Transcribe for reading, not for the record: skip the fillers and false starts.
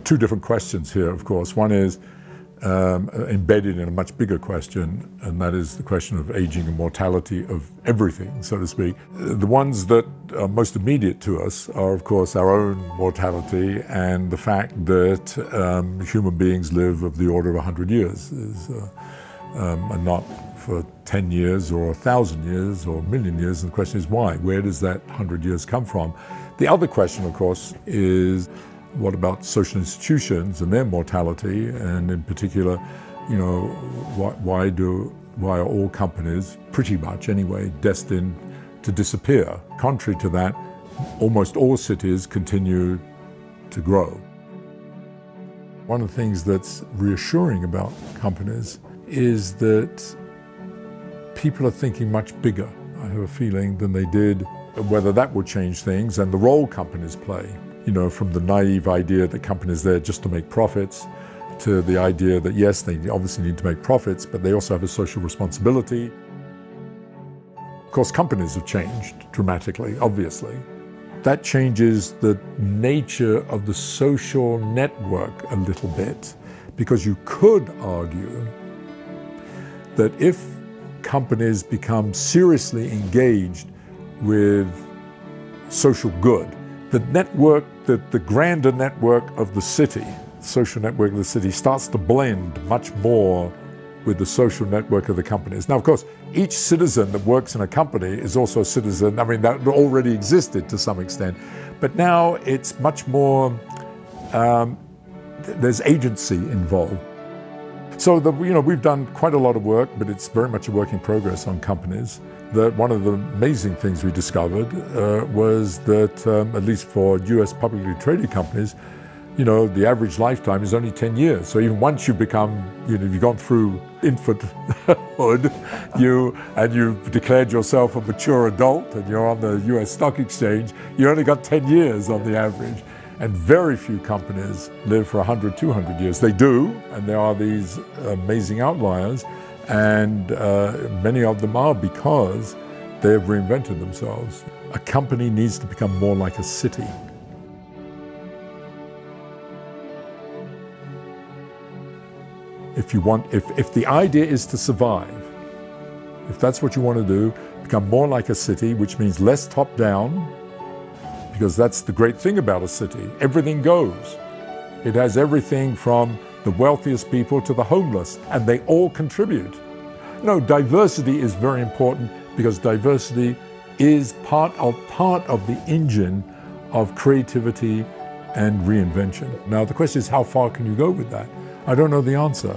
two different questions here, of course. One is embedded in a much bigger question, and that is the question of aging and mortality of everything, so to speak. The ones that are most immediate to us are, of course, our own mortality and the fact that human beings live of the order of 100 years, and not for 10 years or 1,000 years or a million years. And the question is why? Where does that 100 years come from? The other question, of course, is what about social institutions and their mortality, and in particular, why are all companies, pretty much anyway, destined to disappear? Contrary to that, almost all cities continue to grow. One of the things that's reassuring about companies is that people are thinking much bigger, I have a feeling, than they did, whether that will change things, and the role companies play. From the naive idea that companies are there just to make profits, to the idea that yes, they obviously need to make profits, but they also have a social responsibility. Of course, companies have changed dramatically, obviously. That changes the nature of the social network a little bit, because you could argue that if companies become seriously engaged with social good, the network, the grander network of the city, social network of the city, starts to blend much more with the social network of the companies. Now, of course, each citizen that works in a company is also a citizen. I mean, that already existed to some extent, but now it's much more, there's agency involved. So we've done quite a lot of work, but it's very much a work in progress on companies. One of the amazing things we discovered was that, at least for US publicly traded companies, the average lifetime is only 10 years. So even once you become, you've gone through infanthood, and you've declared yourself a mature adult and you're on the US stock exchange, you only got 10 years on the average. And very few companies live for 100, 200 years. They do, and there are these amazing outliers, and many of them are because they have reinvented themselves. A company needs to become more like a city. If the idea is to survive, if that's what you want to do, become more like a city, which means less top-down, because that's the great thing about a city. Everything goes. It has everything from the wealthiest people to the homeless, and they all contribute. Diversity is very important because diversity is part of the engine of creativity and reinvention. Now, the question is, how far can you go with that? I don't know the answer.